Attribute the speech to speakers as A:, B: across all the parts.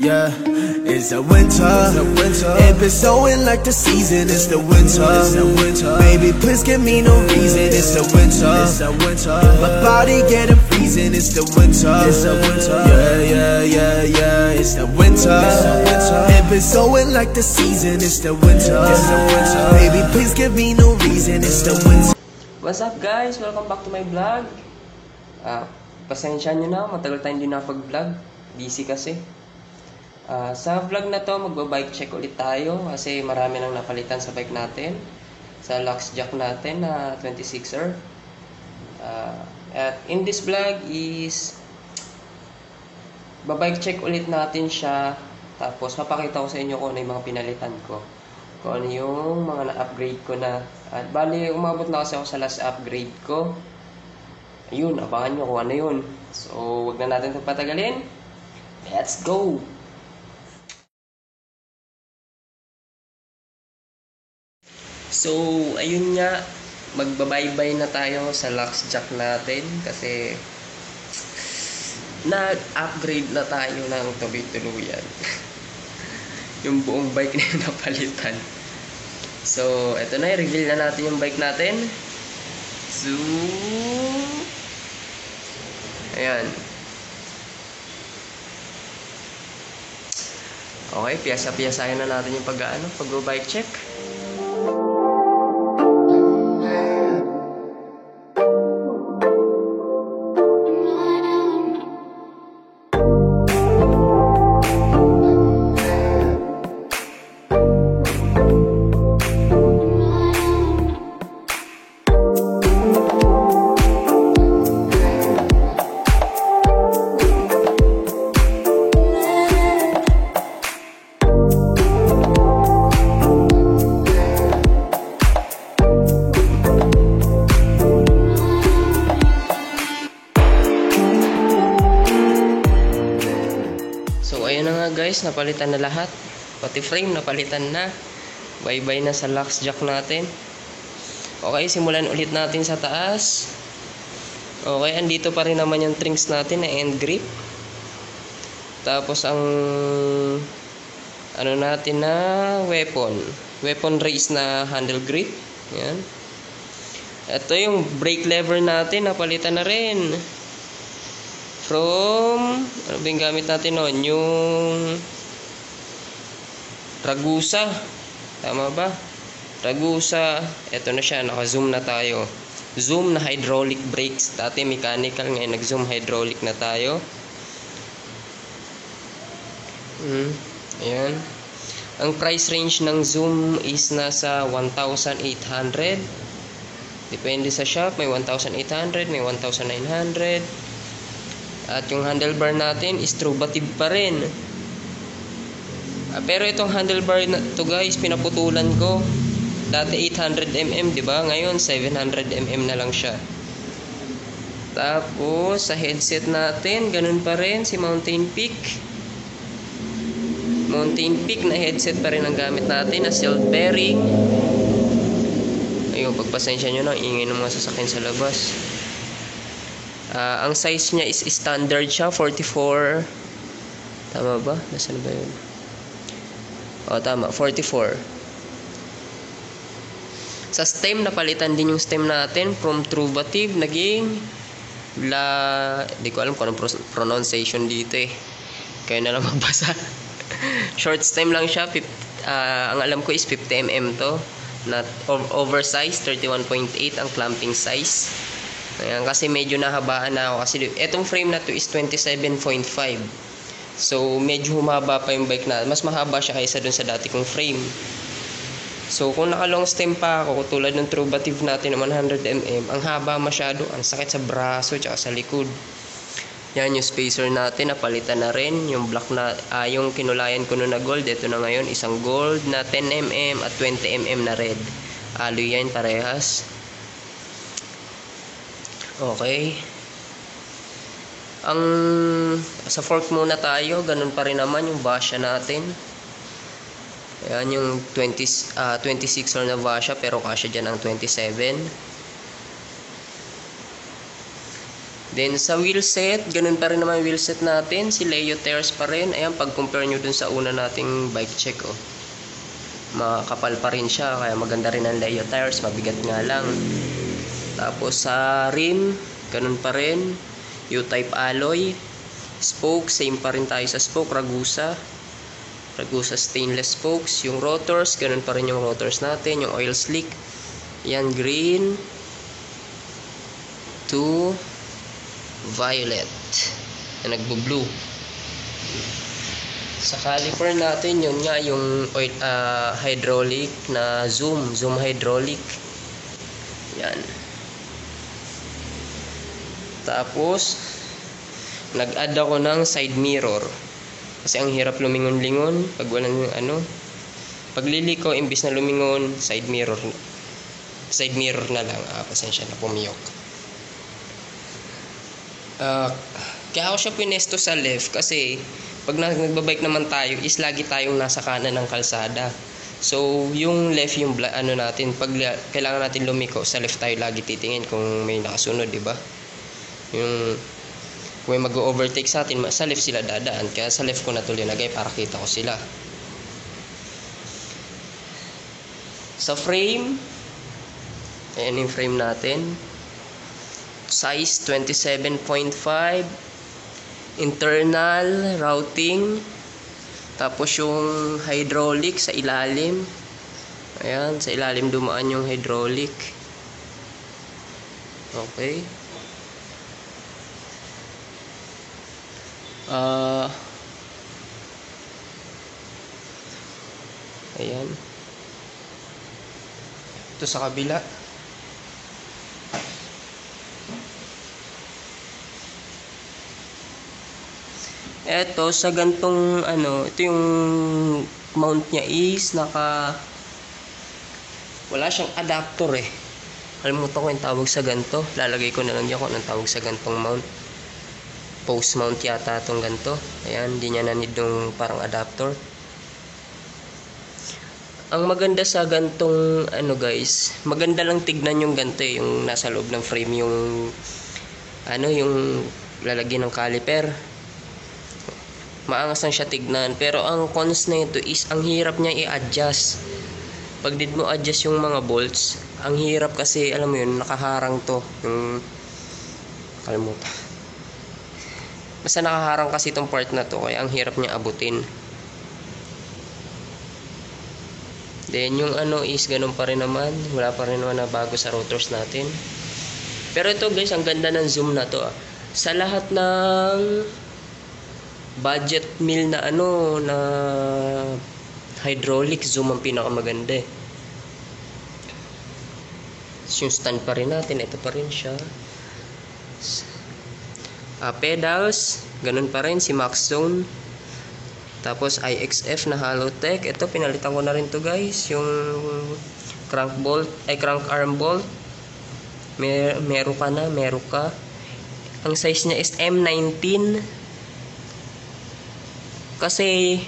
A: Yeah, it's the winter. It been snowing like the season. It's the winter. Baby, please give me no reason. It's the winter. My body getting freezing. It's the winter. Yeah. It's the winter. It been snowing like the season. It's the winter. Baby, please give me no reason. It's the winter.
B: What's up guys? Welcome back to my vlog. Pasensya nyo na, matagal tayong hindi napag-vlog. Busy kasi. Sa vlog na to, magba-bike check ulit tayo kasi marami nang napalitan sa bike natin. Sa Lux Jack natin na 26er. At in this vlog is ba-bike check ulit natin siya. Tapos papakita ko sa inyo kung ano yung mga pinalitan ko. Kung ano yung mga na-upgrade ko na. At bali, umabot na kasi ako sa last upgrade ko. Ayun, abangan nyo kung ano yun. So, wag na natin itong patagalin. Let's go! So, ayun nga. Magbabaybay na tayo sa Lux Jack natin. Kasi na-upgrade na tayo ng tuloy-tuluyan. Yung buong bike na yung napalitan. So, eto na, i-reveal na natin yung bike natin. So, ayan. Okay, piyasa-piyasahin na natin yung pag-bike check. Ayun na nga guys, napalitan na lahat. Pati frame napalitan na. Bye-bye na sa Lux Jack natin. Okay, simulan ulit natin sa taas. Okay, andito pa rin naman yung trinks natin na end grip. Tapos ang ano natin na weapon race na handle grip. Yan. Ito yung brake lever natin, napalitan na rin. From, ano ba yung gamit natin noon? Yung Ragusa. Tama ba? Ragusa. Ito na siya, naka-zoom na tayo. Zoom na hydraulic brakes. Dati mechanical, ngayon nag-zoom hydraulic na tayo. Ayan. Ang price range ng zoom is nasa 1,800. Depende sa shop. May 1,800, may 1,900. At yung handlebar natin is Truvative pa rin. Pero itong handlebar na to guys, pinaputulan ko. Dati 800mm, di ba? Ngayon 700mm na lang siya. Tapos sa headset natin, ganun pa rin si Mountain Peak. Mountain Peak na headset pa rin ang gamit natin na sealed bearing. Ayun, pagpasensya nyo na, ingay ng mga sasakyan sa labas. Ang size niya is standard siya, 44. Tama ba? Nasaan ba yun? Tama, 44. Sa stem, napalitan din yung stem natin from Truvative, naging di ko alam kung anong pronunciation dito eh. Kaya na lang magbasa. Short stem lang siya. Ang alam ko is 50mm to. Not oversized, 31.8 ang clamping size. Ayan, kasi medyo nahabaan na ako kasi etong frame na to is 27.5. So medyo humaba pa yung bike na. Mas mahaba siya kaysa dun sa dati kong frame. So kung naka long stem pa ako tulad ng Truvative natin na 100mm, ang haba masyado, ang sakit sa braso tsaka sa likod. Yan yung spacer natin, napalitan na rin. Yung black na yung kinulayan ko na gold, ito na ngayon isang gold na 10mm at 20mm na red. Alloy yan parehas. Okay. Sa fork muna tayo, ganun pa rin naman yung vasya natin. Ayan yung 26er na vasya, pero kasya dyan ang 27. Then sa wheelset, ganun pa rin naman yung wheelset natin. Si Leo Tears pa rin. Ayan, pag compare nyo dun sa una nating bike check, oh. Makapal pa rin siya, kaya maganda rin ang Leo Tires, mabigat nga lang. Tapos sa rim, ganun pa rin. U-type alloy. Spoke, same pa rin tayo sa spoke. Ragusa stainless spokes. Yung rotors, ganun pa rin yung rotors natin. Yung oil slick, yan green to violet na nagbo-blue. Sa caliper natin, yun nga yung oil, hydraulic na zoom hydraulic. Yan. Tapos nag-add ako ng side mirror kasi ang hirap lumingon-lingon pag walang pag liliko, imbis na lumingon, side mirror na lang. Pasensya na, pumiyok. Kaya ako siya pinesto sa left kasi pag nagbabike naman tayo is lagi tayong nasa kanan ng kalsada. So yung left yung natin, pag kailangan natin lumiko, sa left tayo lagi titingin kung may nakasunod, di ba? Yung kung may mag-overtake sa atin, sa left sila dadaan. Kaya sa left ko na ito linagay para kita ko sila. Sa frame, ayan yung frame natin. Size 27.5. Internal routing. Tapos yung hydraulic sa ilalim. Ayan, sa ilalim dumaan yung hydraulic. Okay. Ayan. Ito sa kabila. Eto sa gantong ito yung mount niya is wala siyang adapter eh. Kalimutan ko yung tawag sa ganto. Lalagay ko na lang diyan kung anong tawag sa gantong mount. Post mount yata itong ganito. Ayan, hindi niya na-need ng parang adapter. Ang maganda sa gantong guys, maganda lang tignan yung ganito eh, yung nasa loob ng frame, yung yung lalagyan ng caliper. Maangas lang siya tignan, pero ang cons na ito is ang hirap niya i-adjust. Pag need mo adjust yung mga bolts, ang hirap kasi alam mo yun, nakaharang to yung kalimutan. Basta nakaharang kasi itong part na to, kaya ang hirap niya abutin. Then yung is ganun pa rin naman, wala pa rin naman na bago sa rotors natin. Pero ito guys, ang ganda ng zoom na to. Sa lahat ng budget meal na na hydraulic, zoom ang pinakamaganda eh. Yung stand pa rin natin, ito pa rin siya. Pedals, ganun pa rin si Max Zone. Tapos IXF na Halotech. Ito pinalitan ko na rin to guys, yung crank arm bolt. Meron ka. Ang size niya is M19. Kasi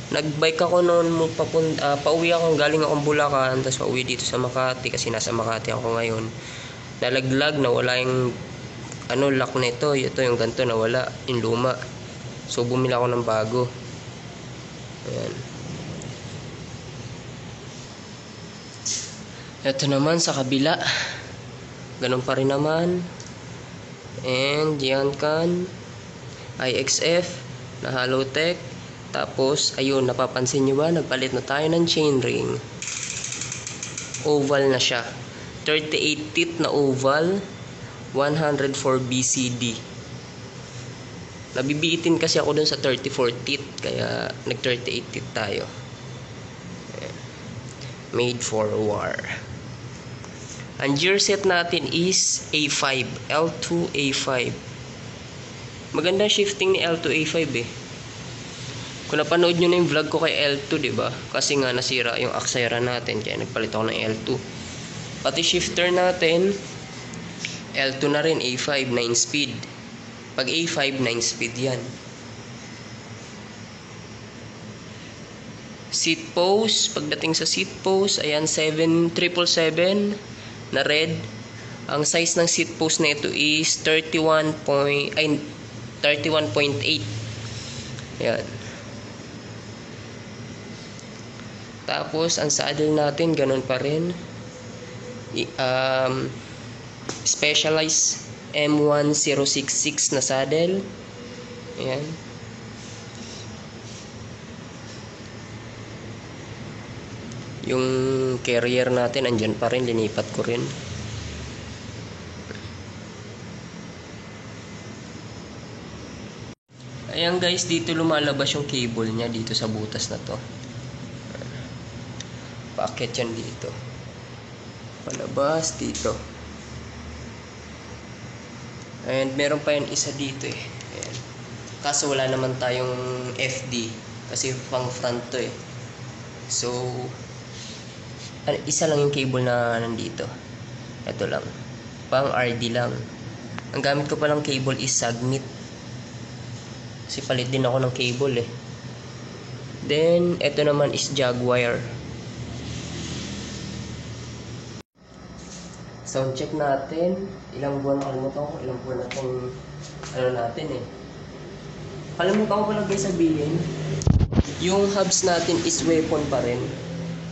B: nagbike ako noon pauwi ako, galing akong Bulacan, tapos pauwi dito sa Makati kasi nasa Makati ako ngayon. Nalaglag, nawala yung lock na ito yung ganito, nawala yung luma. So bumili ako ng bago. Ayan. Ito naman sa kabila, ganun pa rin naman. And yan kan IXF na Halotech. Tapos ayun, napapansin nyo ba, nagpalit na tayo ng chainring. Oval na siya, 38 teeth na oval, 104 BCD. Nabibiitin kasi ako dun sa 34 teeth, kaya nag 38 teeth tayo. Made for war. Ang gear set natin is A5, L2 A5. Maganda shifting ni L2 A5 eh. Kung napanood nyo na yung vlog ko kay L2, diba? Kasi nga nasira yung Axera natin, kaya nagpalit ako ng L2. Pati shifter natin L2 na rin, A5, 9 speed. Pag A5, 9 speed yan. Seat post, pagdating sa seat post, ayan, 777 na red. Ang size ng seat post na ito is 31.8. Yan. Tapos ang saddle natin ganun pa rin. Specialized M1066 na saddle. Ayan. Yung carrier natin andyan pa rin, linipat ko rin. Ayan guys, dito lumalabas yung cable nya dito sa butas na to. Paakyat yan dito. Palabas dito. And meron pa yan isa dito eh. Ayan. Kaso wala naman tayong FD kasi pang front to eh. So isa lang yung cable na nandito. Ito lang. Pang RD lang. Ang gamit ko palang cable is Sagnit. Kasi palit din ako ng cable eh. Then ito naman is Jaguar. Sound check natin. Ilang buwan nakalimutan ko. Ilang buwan na itong ano natin eh. Kalimutan ko pala guys sabihin. Yung hubs natin is weapon pa rin.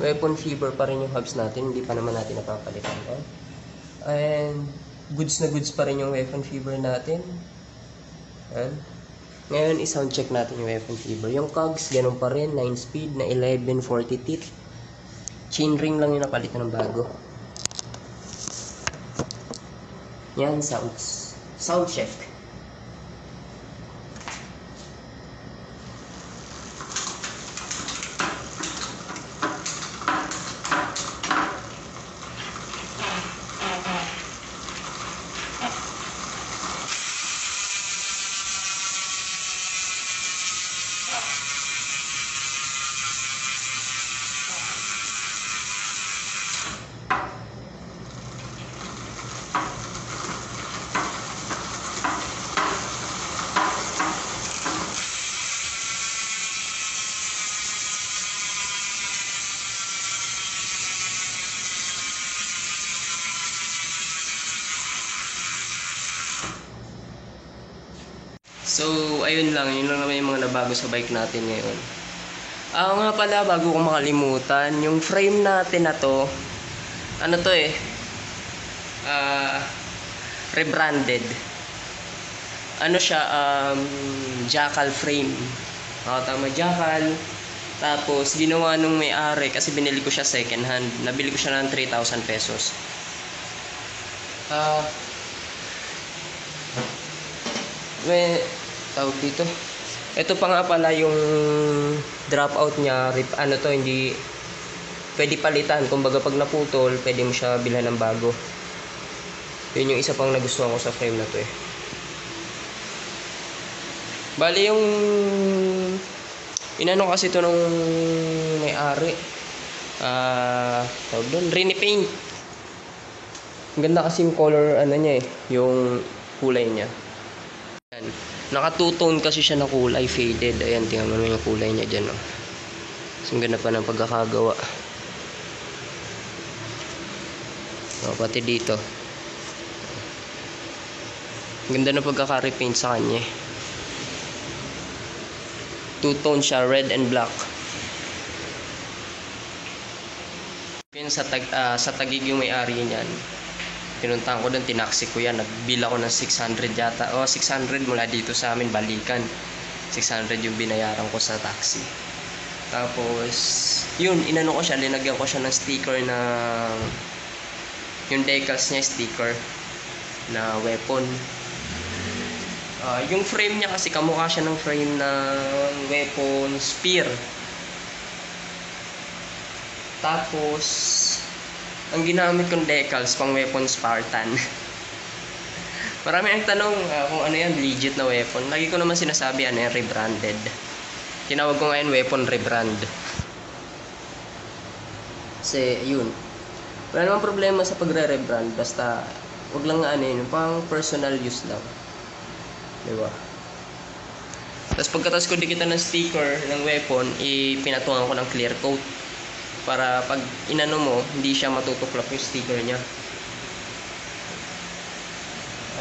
B: Weapon fiber pa rin yung hubs natin. Hindi pa naman natin napapalitan ko. And goods na goods pa rin yung weapon fiber natin. Ayan. Ngayon i-sound check natin yung weapon fiber. Yung cogs ganun pa rin. 9 speed na 1140 teeth. Chain ring lang yung napalitan ng bago. Yan, sounds. Sound check. So, ayun lang. Yun lang naman yung mga nabago sa bike natin ngayon. Nga pala, bago ko makalimutan, yung frame natin na to, ano to eh, rebranded. Ano siya, jackal frame. Tama, jackal. Tapos, ginawa nung may-ari, kasi binili ko siya second hand. Nabili ko siya ng 3,000 pesos. Tawag dito. Ito pa nga pala yung dropout niya. Ano to, hindi pwede palitan. Kumbaga pag naputol, pwede mo siya bilhan ng bago. Yun yung isa pang nagustuhan ko sa frame na to eh. Bali yung inano kasi to nung may-ari. Tawag doon, repaint. Ganda kasi yung color ano niya eh, yung kulay niya. Ayan. Naka two-tone kasi siya na kulay, faded. Ayan, tingnan mo yung kulay niya dyan. Oh. So, ganda pa ng pagkakagawa. Oh, pati dito. Ganda ng pagkaka-repaint sa kanya. Two-tone siya, red and black. Yun sa Taguig yung may-ari niyan. Pinuntahan ko doon, tinaksi ko yan. Nagbila ko ng 600 yata. 600 mula dito sa amin, balikan. 600 yung binayaran ko sa taxi. Tapos, yun, inano ko siya. Linagyan ko siya ng sticker na yung decals niya, sticker na weapon. Yung frame niya kasi kamukha siya ng frame ng weapon spear. Tapos, ang ginamit kong decals pang weapon Spartan. Marami ang tanong kung ano yan, legit na weapon. Lagi ko naman sinasabi ano yan, rebranded. Tinawag ko ngayon weapon rebrand. Kasi yun, wala namang problema sa pagre-rebrand. Basta wag lang nga ano yun, pang personal use lang. Diba? Tapos pagkatas ko dikitan ng sticker ng weapon, ipinatungan ko ng clear coat. Para pag inano mo, hindi siya matutuklap yung sticker niya.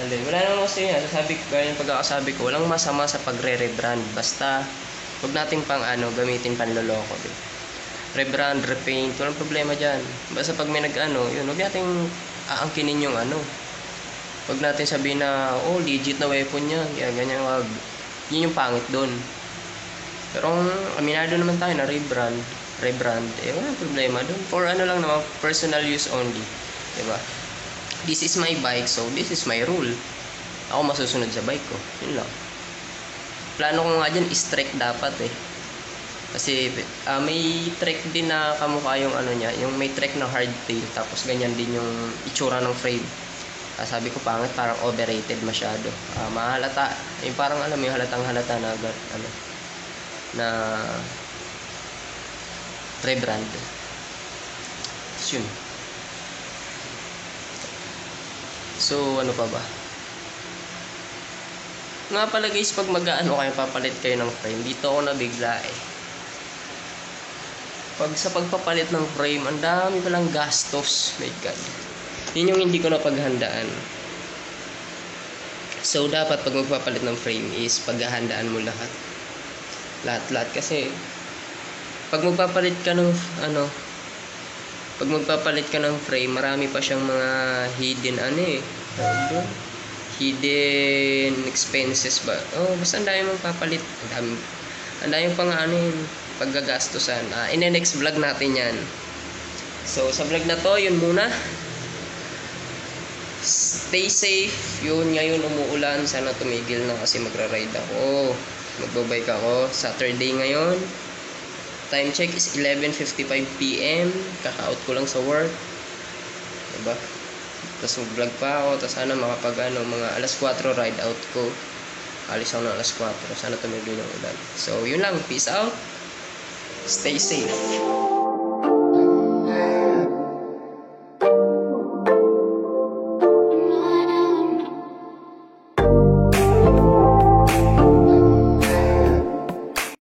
B: Alin, wala naman kasi yan. Sabi ko, gaya yung pagkakasabi ko, walang masama sa pagre-rebrand. Basta, huwag natin pang gamitin panloloko. Rebrand, repaint, walang problema dyan. Basta pag may yun, huwag natin aangkinin yung Huwag natin sabihin na, oh, legit na weapon yan. Kaya ganyan, wag. Yun yung pangit doon. Pero kung aminado naman tayo na rebrand, walang problema doon. For lang naman, personal use only. Diba? This is my bike, so this is my rule. Ako masusunod sa bike ko. Yun lang. Plano ko nga dyan, strike dapat Kasi may trek din na kamukha yung niya, yung may trek na hardtail, tapos ganyan din yung itsura ng frame. Sabi ko pangit, parang overrated masyado. Mahalata. Yung parang yung halatang halata na na rebrand. Yun. So, ano pa ba? Nga pala guys, pag kayo, papalit kayo ng frame, dito ako nabigla Pag sa pagpapalit ng frame, ang dami palang gastos. My God. Yun yung hindi ko napaghandaan. So, dapat pag magpapalit ng frame is paghahandaan mo lahat. Lahat-lahat. Kasi, pag magpapalit ka ng, pag magpapalit ka ng frame, marami pa siyang mga hidden hidden expenses ba? Basta ang dami mong papalit. Ang dami pang paggagastusan. In the next vlog natin yan. So, sa vlog na to, yun muna. Stay safe. Yun, ngayon umuulan. Sana tumigil na kasi magra-ride ako. Magbabike ako. Saturday ngayon. Time check is 11:55 PM. Kaka-out ko lang sa work. Diba? Tapos mag-vlog pa ako. Tapos sana mga alas 4 ride out ko. Alis ako ng alas 4. Sana tumigil ng ulan. So, yun lang. Peace out. Stay safe.